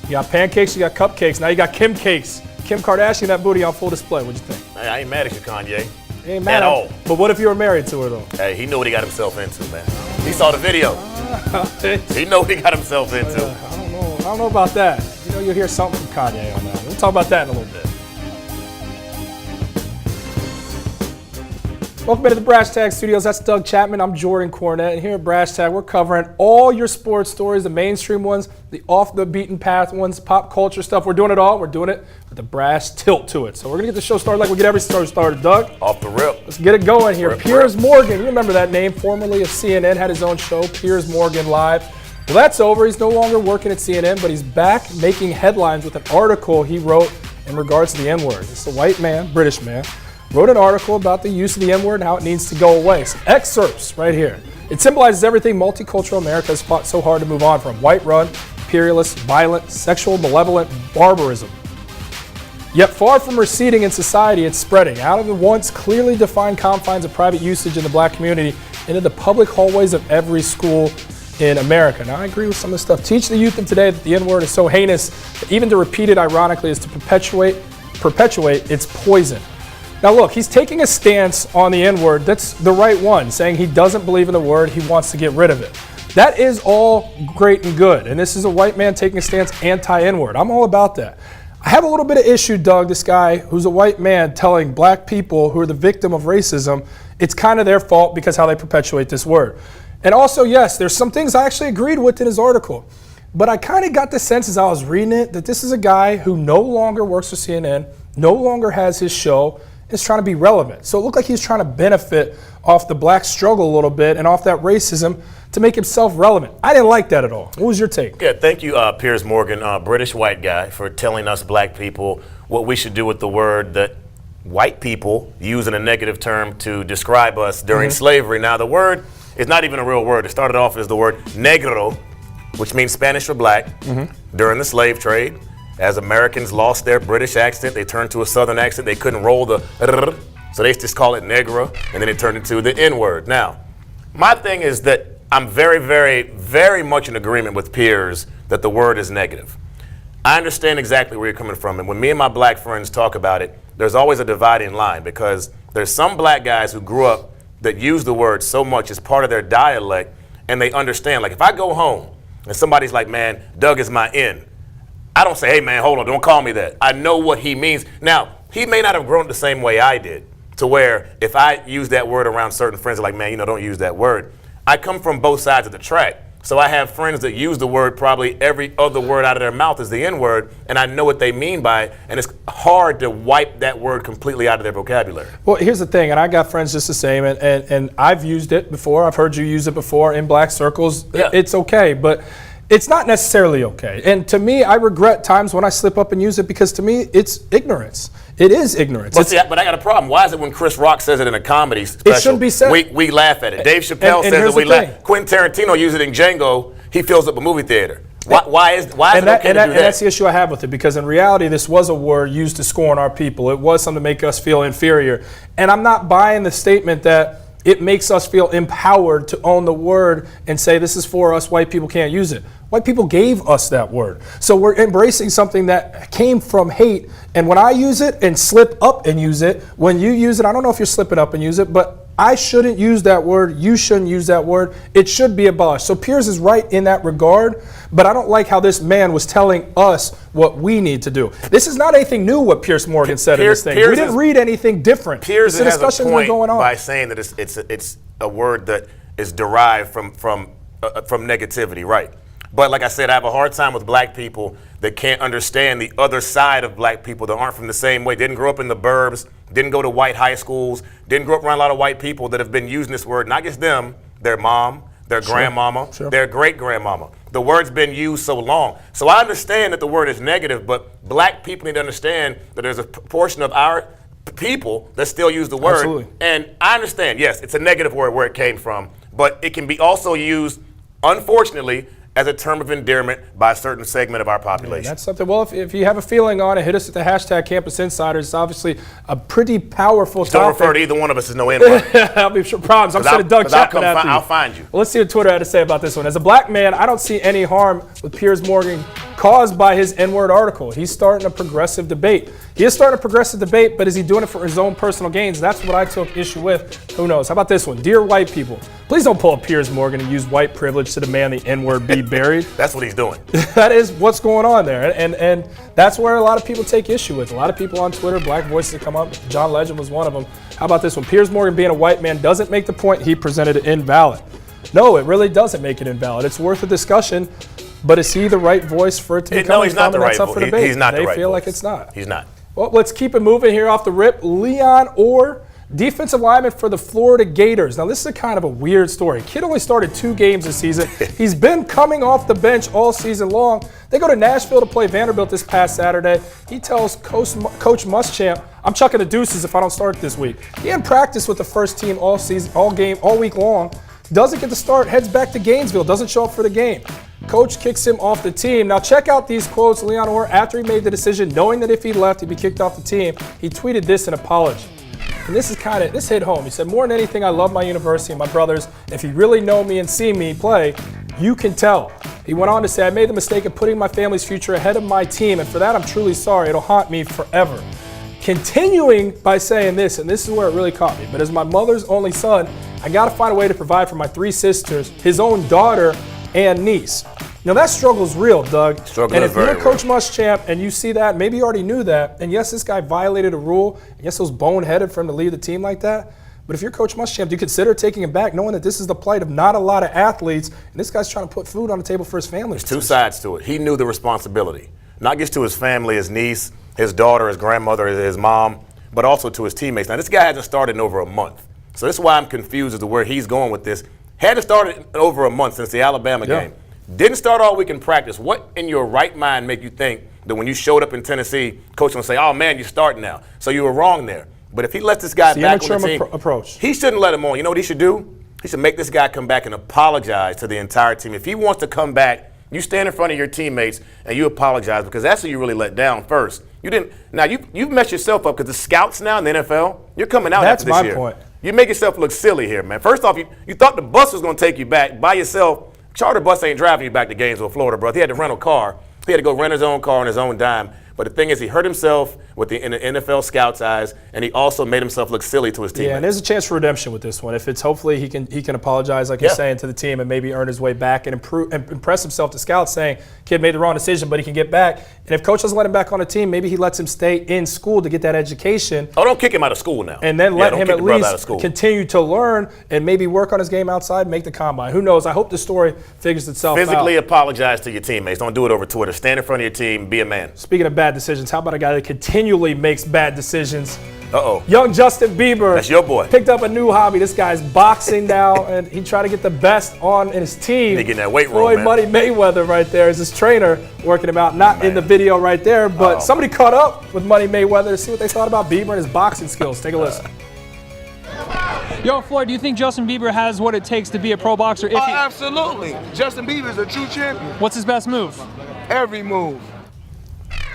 You got pancakes, you got cupcakes, now you got Kim cakes. Kim Kardashian, that booty on full display. What'd you think? Hey, I ain't mad at you, Kanye. Ain't mad at all. But what if you were married to her, though? Hey, he knew what he got himself into, man. He saw the video. He know what he got himself into. I don't know about that. You know, you'll hear something from Kanye on that. We'll talk about that in a little bit. Welcome back to the Brashtag Studios. That's Doug Chapman. I'm Jordan Cornette. And here at Brashtag, we're covering all your sports stories, the mainstream ones, the off-the-beaten-path ones, pop culture stuff. We're doing it all. We're doing it with a brass tilt to it. So we're going to get the show started like we get every show started. Doug? Off the rip. Let's get it going here. Piers Morgan, you remember that name, formerly of CNN, had his own show, Piers Morgan Live. Well, that's over. He's no longer working at CNN, but he's back making headlines with an article he wrote in regards to the N-word. It's a white man, British man, wrote an article about the use of the N-word and how it needs to go away. Some excerpts right here. It symbolizes everything multicultural America has fought so hard to move on from: white-run, imperialist, violent, sexual, malevolent barbarism. Yet far from receding in society, it's spreading out of the once clearly defined confines of private usage in the black community into the public hallways of every school in America. Now, I agree with some of this stuff. Teach the youth of today that the N-word is so heinous that even to repeat it ironically is to perpetuate its poison. Now look, he's taking a stance on the N-word that's the right one, saying he doesn't believe in the word, he wants to get rid of it. That is all great and good, and this is a white man taking a stance anti-N-word. I'm all about that. I have a little bit of issue, Doug, this guy who's a white man telling black people who are the victim of racism, it's kind of their fault because how they perpetuate this word. And also, yes, there's some things I actually agreed with in his article, but I kind of got the sense as I was reading it that this is a guy who no longer works for CNN, no longer has his show, is trying to be relevant. So it looked like he was trying to benefit off the black struggle a little bit and off that racism to make himself relevant. I didn't like that at all. What was your take? Yeah, thank you, Piers Morgan, British white guy, for telling us black people what we should do with the word that white people use in a negative term to describe us during slavery. Now, the word is not even a real word. It started off as the word negro, which means Spanish for black, during the slave trade. As Americans lost their British accent, they turned to a Southern accent. They couldn't roll the r, so they just call it negro, and then it turned into the N-word. Now, my thing is that I'm very, very, very much in agreement with Piers that the word is negative. I understand exactly where you're coming from, and when me and my black friends talk about it, there's always a dividing line, because there's some black guys who grew up that use the word so much as part of their dialect, and they understand. Like, if I go home and somebody's like, man, Doug is my N, I don't say, hey man, hold on, don't call me that. I know what he means. Now, he may not have grown up the same way I did, to where if I use that word around certain friends, they're like, man, don't use that word. I come from both sides of the track. So I have friends that use the word, probably every other word out of their mouth is the N-word, and I know what they mean by it, and it's hard to wipe that word completely out of their vocabulary. Well, here's the thing, and I got friends just the same, and I've used it before. I've heard you use it before in black circles. Yeah. It's okay, but it's not necessarily okay. And to me, I regret times when I slip up and use it, because to me, it's ignorance. It is ignorance. But I got a problem. Why is it when Chris Rock says it in a comedy special, it shouldn't be said. We laugh at it. Dave Chappelle says it, we laugh. Quentin Tarantino uses it in Django. He fills up a movie theater. Why is it okay to do that? And that's the issue I have with it, because in reality, this was a word used to scorn our people. It was something to make us feel inferior. And I'm not buying the statement that it makes us feel empowered to own the word and say this is for us, white people can't use it. White people gave us that word. So we're embracing something that came from hate. And when I use it and slip up and use it, when you use it, I don't know if you're slipping up and use it, but I shouldn't use that word. You shouldn't use that word. It should be abolished. So Piers is right in that regard, but I don't like how this man was telling us what we need to do. This is not anything new what Piers Morgan said in this thing. We didn't read anything different. Piers has a point by saying that it's a word that is derived from negativity, right? But like I said, I have a hard time with black people that can't understand the other side of black people that aren't from the same way, didn't grow up in the burbs, didn't go to white high schools, didn't grow up around a lot of white people that have been using this word, not just them, their mom, their grandmama, their great-grandmama. The word's been used so long. So I understand that the word is negative, but black people need to understand that there's a portion of our people that still use the word. Absolutely. And I understand, yes, it's a negative word where it came from, but it can be also used, unfortunately, as a term of endearment by a certain segment of our population. Yeah, that's something. Well, if you have a feeling on it, hit us at the hashtag CampusInsiders. It's obviously a pretty powerful topic. Don't refer to either one of us as no N-word. I'll be sure problems. I'm sending Doug Chapman after you. I'll find you. Well, let's see what Twitter had to say about this one. As a black man, I don't see any harm with Piers Morgan caused by his N-word article. He's starting a progressive debate. He is starting a progressive debate, but is he doing it for his own personal gains? That's what I took issue with. Who knows? How about this one? Dear white people, please don't pull a Piers Morgan and use white privilege to demand the N-word be buried. That's what he's doing. That is what's going on there. And that's where a lot of people take issue with. A lot of people on Twitter, black voices that come up. John Legend was one of them. How about this one? Piers Morgan being a white man doesn't make the point he presented invalid. No, it really doesn't make it invalid. It's worth a discussion, but is he the right voice for it to be coming No, he's not the right voice. He's not the right They feel voice. like it's not. He's not. Well, let's keep it moving here off the rip. Leon Orr, defensive lineman for the Florida Gators. Now, this is kind of a weird story. Kid only started 2 games this season. He's been coming off the bench all season long. They go to Nashville to play Vanderbilt this past Saturday. He tells Coach Muschamp, I'm chucking the deuces if I don't start this week. He hadn't practiced with the first team all season, all week long. Doesn't get the start, heads back to Gainesville, doesn't show up for the game. Coach kicks him off the team. Now check out these quotes. Leon Orr, after he made the decision, knowing that if he left, he'd be kicked off the team, he tweeted this in apology. And this hit home. He said, more than anything, I love my university and my brothers. If you really know me and see me play, you can tell. He went on to say, I made the mistake of putting my family's future ahead of my team, and for that I'm truly sorry. It'll haunt me forever. Continuing by saying this, and this is where it really caught me, but as my mother's only son, I gotta find a way to provide for my 3 sisters, his own daughter and niece. Now that struggle's real, Doug. And if you're Coach Muschamp and you see that, maybe you already knew that, and yes, this guy violated a rule, and yes, it was boneheaded for him to leave the team like that, but if you're Coach Muschamp, do you consider taking him back, knowing that this is the plight of not a lot of athletes, and this guy's trying to put food on the table for his family? There's 2 sides to it. He knew the responsibility, not just to his family, his niece, his daughter, his grandmother, his mom, but also to his teammates. Now, this guy hasn't started in over a month. So this is why I'm confused as to where he's going with this. Hadn't started in over a month since the Alabama game. Didn't start all week in practice. What in your right mind make you think that when you showed up in Tennessee, coach will say, oh, man, you're starting now. So you were wrong there. But if he lets this guy back on the team, approach. He shouldn't let him on. You know what he should do? He should make this guy come back and apologize to the entire team. If he wants to come back, you stand in front of your teammates and you apologize, because that's who you really let down first. You didn't. Now you've messed yourself up, because the scouts now in the NFL, you're coming out after this year. That's my point. You make yourself look silly here, man. First off, you thought the bus was going to take you back by yourself. Charter bus ain't driving you back to Gainesville, Florida, bro. He had to rent a car. He had to go rent his own car on his own dime. But the thing is, he hurt himself in the NFL scouts' eyes, and he also made himself look silly to his teammates. Yeah, and there's a chance for redemption with this one. If it's hopefully he can apologize, like you're saying, to the team, and maybe earn his way back and impress himself to scouts, saying, kid made the wrong decision, but he can get back. And if coach doesn't let him back on the team, maybe he lets him stay in school to get that education. Oh, don't kick him out of school now. And then let him at least continue to learn and maybe work on his game outside, make the combine. Who knows? I hope the story figures itself out. Physically apologize to your teammates. Don't do it over Twitter. Stand in front of your team. Be a man. Speaking of bad decisions, how about a guy that continually makes bad decisions? Uh-oh. Young Justin Bieber. That's your boy. Picked up a new hobby. This guy's boxing now, and he tried to get the best on in his team. He getting that weight room, Floyd man. Money Mayweather right there is his trainer working him out. Not in the video right there, but somebody caught up with Money Mayweather to see what they thought about Bieber and his boxing skills. Take a listen. Yo, Floyd, do you think Justin Bieber has what it takes to be a pro boxer? Absolutely. Justin Bieber is a true champion. What's his best move? Every move.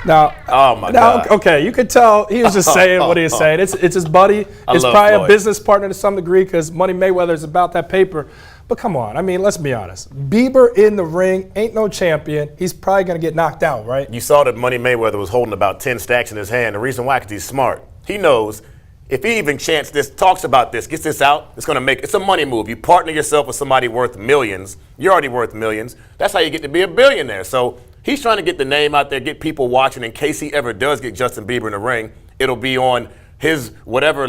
Now, God. Okay, you could tell he was just saying what he was saying. It's his buddy. It's probably a business partner to some degree, because Money Mayweather is about that paper. But come on, I mean, let's be honest. Bieber in the ring ain't no champion. He's probably going to get knocked out, right? You saw that Money Mayweather was holding about 10 stacks in his hand. The reason why, because he's smart. He knows if he even talks about this, gets this out, it's a money move. You partner yourself with somebody worth millions. You're already worth millions. That's how you get to be a billionaire. So he's trying to get the name out there, get people watching. In case he ever does get Justin Bieber in the ring, it'll be on his whatever.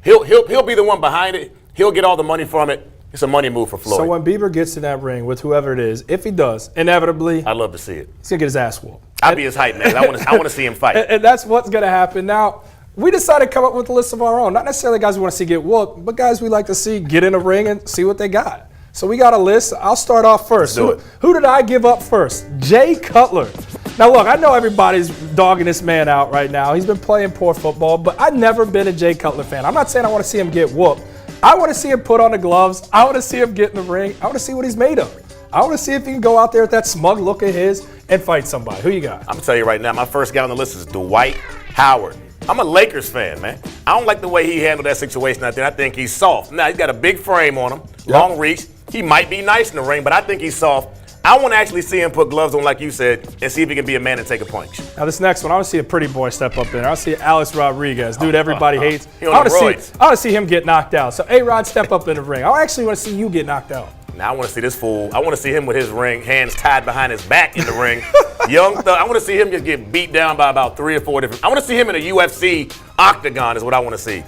He'll be the one behind it. He'll get all the money from it. It's a money move for Floyd. So when Bieber gets in that ring with whoever it is, if he does, inevitably, I'd love to see it. He's gonna get his ass whooped. I'll be his hype man. I want to see him fight. And that's what's gonna happen. Now, we decided to come up with a list of our own. Not necessarily guys we want to see get whooped, but guys we like to see get in a ring and see what they got. So we got a list. I'll start off first. Who did I give up first? Jay Cutler. Now look, I know everybody's dogging this man out right now. He's been playing poor football, but I've never been a Jay Cutler fan. I'm not saying I want to see him get whooped. I want to see him put on the gloves. I want to see him get in the ring. I want to see what he's made of. I want to see if he can go out there with that smug look of his and fight somebody. Who you got? I'm going to tell you right now, my first guy on the list is Dwight Howard. I'm a Lakers fan, man. I don't like the way he handled that situation out there. I think he's soft. Now, he's got a big frame on him, long reach. He might be nice in the ring, but I think he's soft. I want to actually see him put gloves on, like you said, and see if he can be a man and take a punch. Now this next one, I want to see a pretty boy step up there. I want to see Alex Rodriguez, dude everybody hates. He on I want roids. to see him get knocked out. So A-Rod, step up in the ring. I actually want to see you get knocked out. Now I want to see this fool. I want to see him with his hands tied behind his back in the ring. Young Thug. I want to see him just get beat down by about 3 or 4 different. I want to see him in a UFC octagon is what I want to see.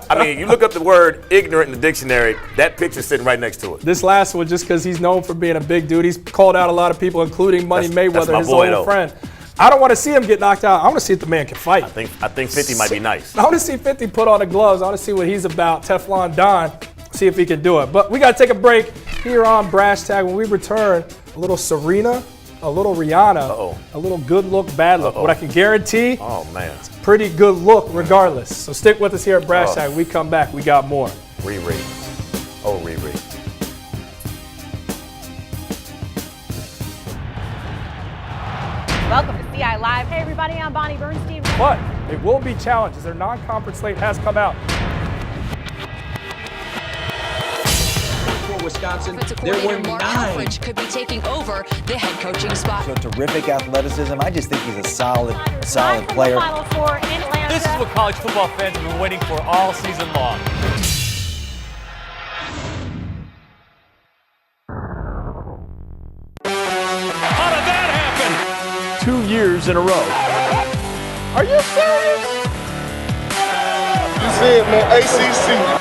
I mean, you look up the word ignorant in the dictionary, that picture's sitting right next to it. This last one, just because he's known for being a big dude, he's called out a lot of people, including Money Mayweather, his old friend. I don't want to see him get knocked out. I want to see if the man can fight. I think 50 might be nice. I want to see 50 put on the gloves. I want to see what he's about, Teflon Don, see if he can do it. But we got to take a break here on Brashtag. When we return, a little Serena, a little Rihanna, a little good look, bad look. What I can guarantee, it's a pretty good look regardless. So stick with us here at Brashtag. When we come back, we got more. Riri. Oh, Riri. Welcome to CI Live. Hey everybody, I'm Bonnie Bernstein. But it will be challenges. Their non-conference slate has come out. Wisconsin, there were 9. Could be taking over the head coaching spot. So terrific athleticism. I just think he's a solid player. This is what college football fans have been waiting for all season long. How did that happen? 2 years in a row. Are you serious? You see it, man. ACC.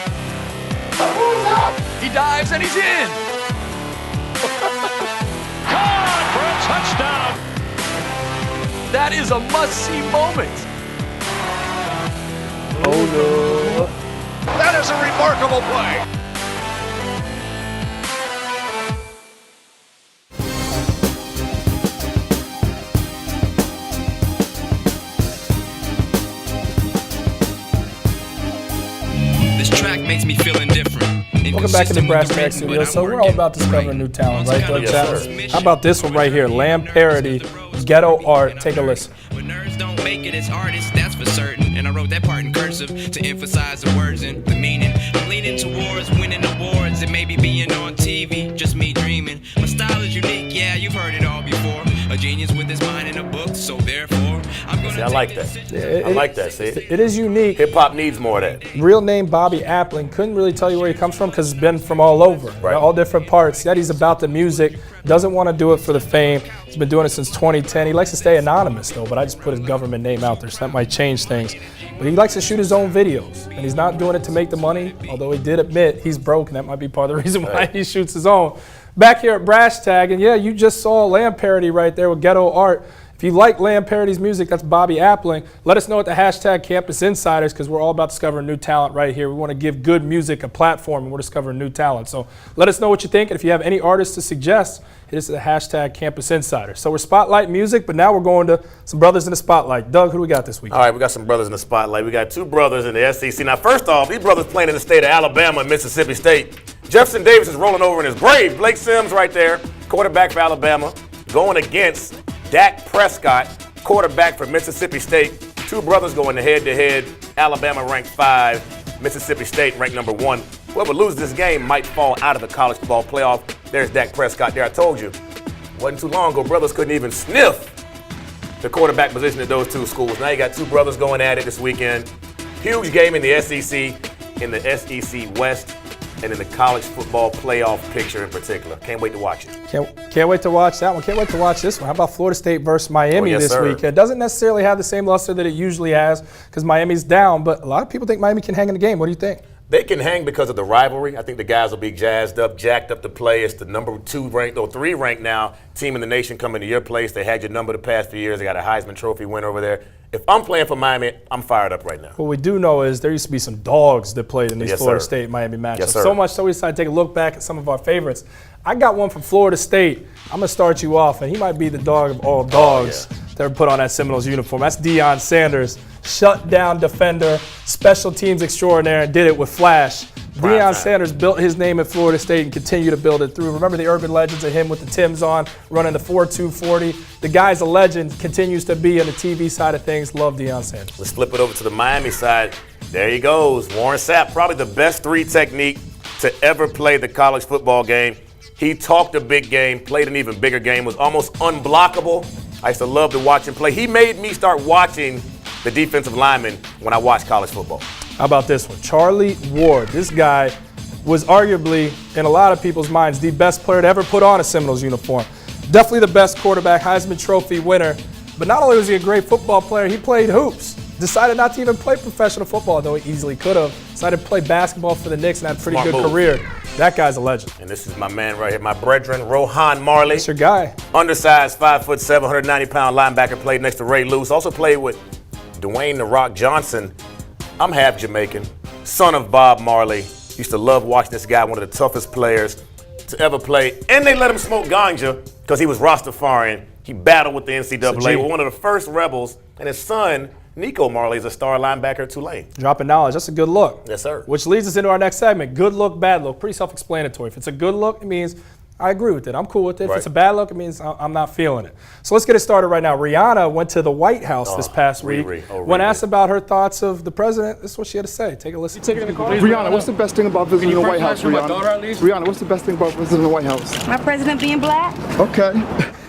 He dives and he's in. Gone for a touchdown. That is a must-see moment. Oh no. That is a remarkable play. This track makes me feel indifferent. Welcome back to the Brashtag Studio. So we're all about discovering new talent, right, Doug Chapman? How about this one right here? Lamb Parody, Ghetto Art. Take a listen. But nerds don't make it as artists, that's for certain. And I wrote that part in cursive to emphasize the words and the meaning. I'm leaning towards winning awards and maybe being on TV, just me dreaming. My style is unique, yeah, you've heard it all before. A genius with his mind in a book, so therefore I'm gonna. See, I like that. I like that. See, it is unique. Hip hop needs more of that. Real name Bobby Appling. Couldn't really tell you where he comes from because it's been from all over, right? All different parts. Yet he's about the music. Doesn't want to do it for the fame. He's been doing it since 2010. He likes to stay anonymous though, but I just put his government name out there, so that might change things. But he likes to shoot his own videos, and he's not doing it to make the money. Although he did admit he's broke, and that might be part of the reason why he shoots his own. Back here at Brashtag, and yeah, you just saw Lamb Parody right there with Ghetto Art. If you like Lamb Parody's music, that's Bobby Appling. Let us know at the hashtag CampusInsiders because we're all about discovering new talent right here. We want to give good music a platform, and we're discovering new talent. So let us know what you think, and if you have any artists to suggest, hit us at the hashtag CampusInsiders. So we're spotlight music, but now we're going to some brothers in the spotlight. Doug, who do we got this week? All right, we got some brothers in the spotlight. We got 2 brothers in the SEC. Now, first off, these brothers playing in the state of Alabama and Mississippi State. Jefferson Davis is rolling over in his grave. Blake Sims right there, quarterback for Alabama, going against Dak Prescott, quarterback for Mississippi State. 2 brothers going head-to-head. Alabama ranked 5, Mississippi State ranked number 1. Whoever loses this game might fall out of the college football playoff. There's Dak Prescott there. I told you, wasn't too long ago, brothers couldn't even sniff the quarterback position at those 2 schools. Now you got 2 brothers going at it this weekend. Huge game in the SEC, in the SEC West, and in the college football playoff picture in particular. Can't wait to watch it. Can't wait to watch that one. Can't wait to watch this one. How about Florida State versus Miami this week? It doesn't necessarily have the same luster that it usually has because Miami's down, but a lot of people think Miami can hang in the game. What do you think? They can hang because of the rivalry. I think the guys will be jazzed up, jacked up to play. It's the number 2 ranked or 3 ranked now team in the nation coming to your place. They had your number the past few years. They got a Heisman Trophy winner over there. If I'm playing for Miami, I'm fired up right now. What we do know is there used to be some dogs that played in these Florida State-Miami matchups. So much so we decided to take a look back at some of our favorites. I got one from Florida State. I'm going to start you off, and he might be the dog of all dogs that were put on that Seminoles uniform. That's Deion Sanders, shut-down defender, special teams extraordinaire, and did it with flash. Deion Sanders built his name at Florida State and continued to build it through. Remember the urban legends of him with the Timbs on, running the 4.240. The guy's a legend, continues to be on the TV side of things. Love Deion Sanders. Let's flip it over to the Miami side. There he goes. Warren Sapp, probably the best 3 technique to ever play the college football game. He talked a big game, played an even bigger game, was almost unblockable. I used to love to watch him play. He made me start watching the defensive linemen when I watched college football. How about this one? Charlie Ward. This guy was arguably, in a lot of people's minds, the best player to ever put on a Seminoles uniform. Definitely the best quarterback, Heisman Trophy winner. But not only was he a great football player, he played hoops. Decided not to even play professional football, though he easily could have. Decided to play basketball for the Knicks and had a pretty good career. That guy's a legend. And this is my man right here, my brethren, Rohan Marley. That's your guy. Undersized, 5'7", 190-pound linebacker, played next to Ray Lewis. Also played with Dwayne "The Rock" Johnson. I'm half Jamaican, son of Bob Marley. Used to love watching this guy, one of the toughest players to ever play. And they let him smoke ganja because he was Rastafarian. He battled with the NCAA, one of the first rebels. And his son, Nico Marley, is a star linebacker at Tulane. Dropping knowledge. That's a good look. Yes, sir. Which leads us into our next segment. Good look, bad look. Pretty self-explanatory. If it's a good look, it means I agree with it. I'm cool with it. If it's a bad look, it means I'm not feeling it. So let's get it started right now. Rihanna went to the White House this past week. When asked about her thoughts of the president, this is what she had to say. Take a listen. Rihanna, what's the best thing about visiting the White House, Rihanna, what's the best thing about visiting the White House? My president being black. Okay.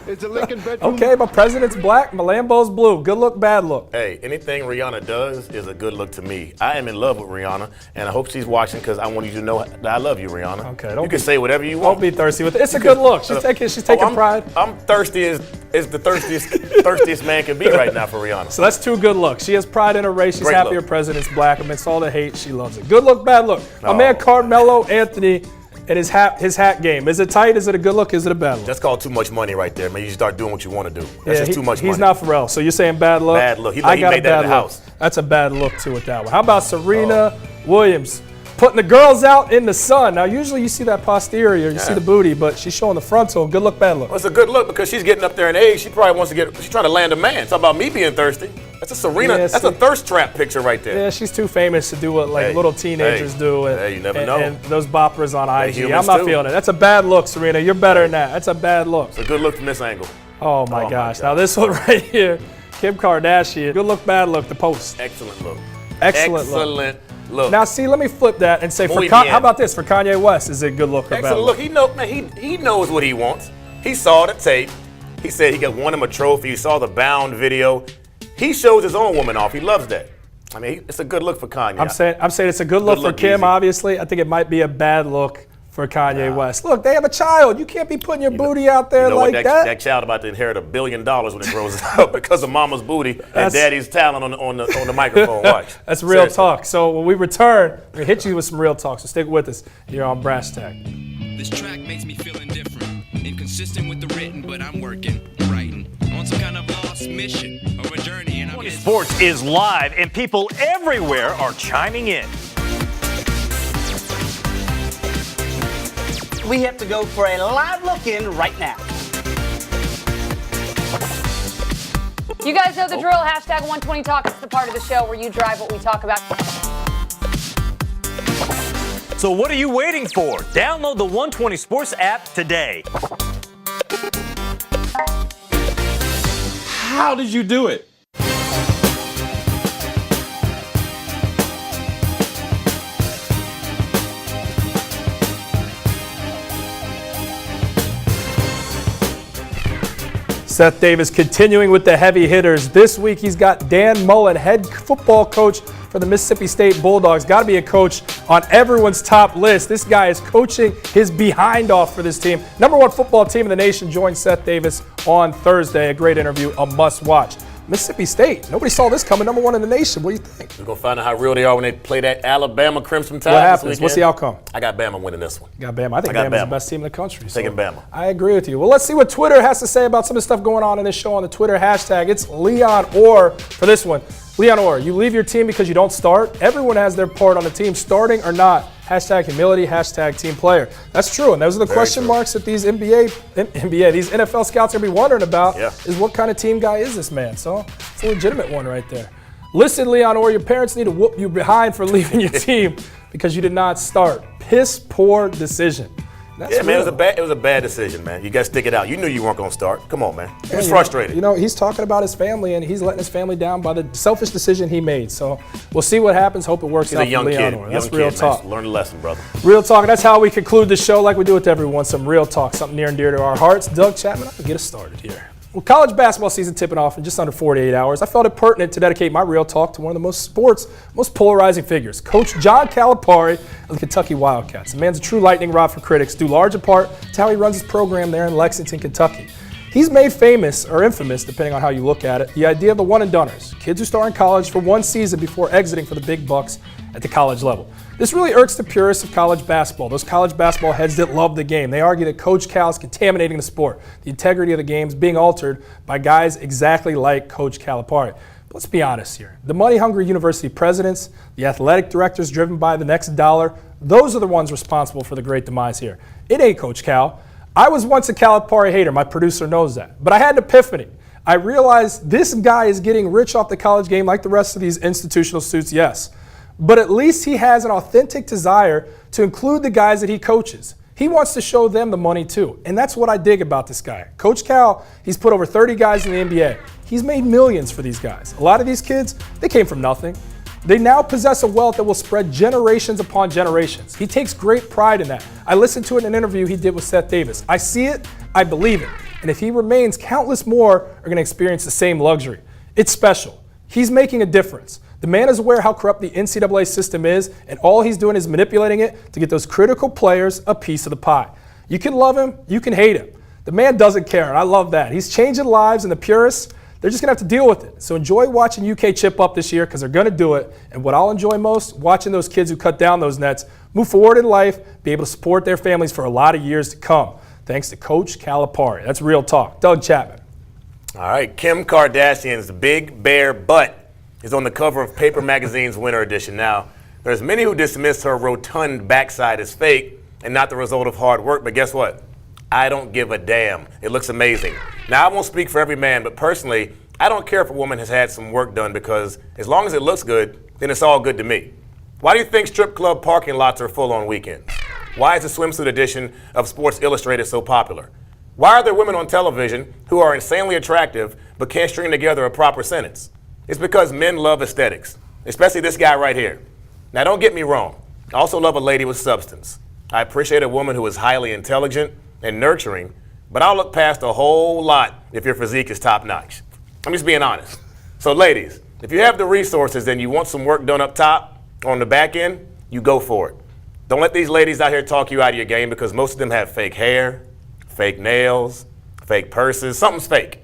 Is the Lincoln bedroom? Okay, my president's black, my Lambo's blue. Good look, bad look. Hey, anything Rihanna does is a good look to me. I am in love with Rihanna, and I hope she's watching because I want you to know that I love you, Rihanna. Okay, you can say whatever you want. Don't be thirsty with it. It's a good look. She's taking pride. I'm thirsty as the thirstiest man can be right now for Rihanna. So that's two good looks. She has pride in her race. She's happy her president's black. Amidst all the hate, she loves it. Good look, bad look. My man Carmelo Anthony and his hat game. Is it tight? Is it a good look? Is it a bad look? That's called too much money right there, man. You start doing what you want to do. That's just too much money. He's not Pharrell. So you're saying bad look? Bad look. He made that in the house. That's a bad look too with that one. How about Serena Williams putting the girls out in the sun? Now, usually you see that posterior, you see the booty, but she's showing the frontal. Good look, bad look. Well, it's a good look because she's getting up there in age. She probably wants to she's trying to land a man. It's about me being thirsty. That's a Serena, that's a thirst trap picture right there. Yeah, she's too famous to do what little teenagers do. And, you never know. And those boppers on IG. I'm not feeling it. That's a bad look, Serena. You're better than that. That's a bad look. It's a good look from this angle. Oh my gosh. Now this one right here, Kim Kardashian. Good look, bad look, the post. Excellent look. Excellent look. Now see, let me flip that and say, how about this for Kanye West? Is it good look or bad look? He knows what he wants. He saw the tape. He said he won him a trophy. He saw the Bound video. He shows his own woman off. He loves that. I mean, it's a good look for Kanye. I'm saying it's a good look for Kim, obviously. I think it might be a bad look for Kanye West. Look, they have a child. You can't be putting your booty out there like that. That child about to inherit $1 billion when it grows up because of mama's booty and daddy's talent on the microphone. Watch. That's real talk. So when we return, we'll hit you with some real talk. So stick with us here on Brashtag. This track makes me feel indifferent, inconsistent with the written, but I'm writing on some kind of lost mission or a journey. And Sports is live, and people everywhere are chiming in. We have to go for a live look in right now. You guys know the drill. Hashtag 120 Talk. It's the part of the show where you drive what we talk about. So what are you waiting for? Download the 120 Sports app today. How did you do it? Seth Davis continuing with the heavy hitters. This week he's got Dan Mullen, head football coach for the Mississippi State Bulldogs. Got to be a coach on everyone's top list. This guy is coaching his behind off for this team. #1 football team in the nation joined Seth Davis on Thursday. A great interview, a must watch. Mississippi State. Nobody saw this coming. #1 in the nation. What do you think? We're going to find out how real they are when they play that Alabama Crimson Tide. What happens? What's the outcome? I got Bama winning this one. You got Bama. I think Bama's the best team in the country. Taking Bama. I agree with you. Well, let's see what Twitter has to say about some of the stuff going on in this show on the Twitter hashtag. It's Leon Orr for this one. Leon Orr, you leave your team because you don't start. Everyone has their part on the team, starting or not. Hashtag humility, hashtag team player. That's true, and those are the question marks that these these NFL scouts are going to be wondering about, is what kind of team guy is this man? So it's a legitimate one right there. Listen, Leon Orr, your parents need to whoop you behind for leaving your team because you did not start. Piss poor decision. That's yeah, man, real. it was a bad decision, man. You got to stick it out. You knew you weren't going to start. Come on, man. He was frustrated. You know, he's talking about his family, and he's letting his family down by the selfish decision he made. So we'll see what happens. Hope it works out He's a young for kid. Leonor. That's real Man. talk. Learn a lesson, brother. Real talk. That's how we conclude the show, like we do with everyone. Some real talk, something near and dear to our hearts. Doug Chapman, I'll get us started here. Well, college basketball season tipping off in just under 48 hours. I felt it pertinent to dedicate my real talk to one of the most polarizing figures, Coach John Calipari of the Kentucky Wildcats. The man's a true lightning rod for critics, due large in part to how he runs his program there in Lexington, Kentucky. He's made famous, or infamous, depending on how you look at it, the idea of the one-and-doners, kids who start in college for one season before exiting for the big bucks at the college level. This really irks the purists of college basketball, those college basketball heads that love the game. They argue that Coach Cal is contaminating the sport. The integrity of the game is being altered by guys exactly like Coach Calipari. But let's be honest here. The money-hungry university presidents, the athletic directors driven by the next dollar, those are the ones responsible for the great demise here. It ain't Coach Cal. I was once a Calipari hater. My producer knows that. But I had an epiphany. I realized this guy is getting rich off the college game like the rest of these institutional suits, yes. But at least he has an authentic desire to include the guys that he coaches. He wants to show them the money too. And that's what I dig about this guy. Coach Cal, he's put over 30 guys in the NBA. He's made millions for these guys. A lot of these kids, they came from nothing. They now possess a wealth that will spread generations upon generations. He takes great pride in that. I listened to it in an interview he did with Seth Davis. I see it, I believe it. And if he remains, countless more are going to experience the same luxury. It's special. He's making a difference. The man is aware how corrupt the NCAA system is, and all he's doing is manipulating it to get those critical players a piece of the pie. You can love him, you can hate him. The man doesn't care, and I love that. He's changing lives, and the purists, they're just going to have to deal with it. So enjoy watching UK chip up this year because they're going to do it. And what I'll enjoy most, watching those kids who cut down those nets move forward in life, be able to support their families for a lot of years to come. Thanks to Coach Calipari. That's real talk. Doug Chapman. All right, Kim Kardashian's big bare butt is on the cover of Paper Magazine's Winter Edition. Now, there's many who dismiss her rotund backside as fake and not the result of hard work, but guess what? I don't give a damn. It looks amazing. Now, I won't speak for every man, but personally, I don't care if a woman has had some work done because as long as it looks good, then it's all good to me. Why do you think strip club parking lots are full on weekends? Why is the swimsuit edition of Sports Illustrated so popular? Why are there women on television who are insanely attractive but can't string together a proper sentence? It's because men love aesthetics, especially this guy right here. Now, don't get me wrong. I also love a lady with substance. I appreciate a woman who is highly intelligent and nurturing, but I'll look past a whole lot if your physique is top-notch. I'm just being honest. So, ladies, if you have the resources and you want some work done up top, on the back end, you go for it. Don't let these ladies out here talk you out of your game because most of them have fake hair, fake nails, fake purses. Something's fake.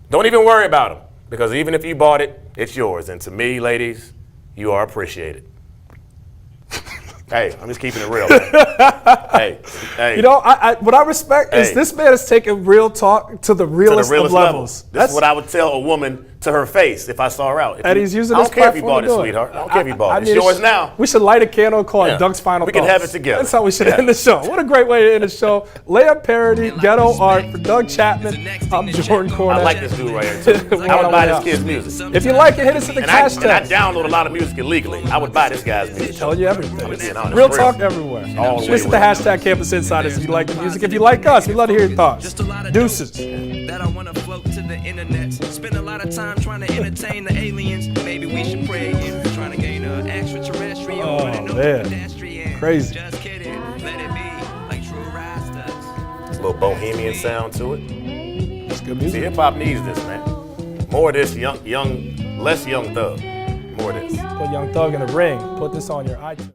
Don't even worry about them. Because even if you bought it, it's yours. And to me, ladies, you are appreciated. Hey, I'm just keeping it real, man. hey. You know, what I respect is this man is taking real talk to the realest of levels. That's what I would tell a woman to her face if I saw her out. And he's using I this don't care if you platform bought to it, do sweetheart. I don't care if you bought it. It's yours now. We should light a candle and call it Doug's Final Thoughts. We can have it together. That's how we should end the show. What a great way to end the show. Layup parody, ghetto art for Doug Chapman. I'm Jordan Cornette. I like this dude right here, too. I would buy this kid's music. If you like it, hit us at the hashtag. And I download a lot of music illegally. I would buy this guy's music. Telling you everything. Real talk everywhere. Always. Listen to hashtag Campus Insiders if you like the music. If you like us, we'd love to hear your thoughts. Deuces. That I want to float to the internet. Spend a lot of time trying to entertain the aliens. Maybe we should pray again. Trying to gain an extraterrestrial. Oh, man. Crazy. Just kidding. Let it be like true Rastas. There's a little bohemian sound to it. It's good music. See, hip hop needs this, man. More of this less Young Thug. More of this. Put Young Thug in the ring. Put this on your iTunes.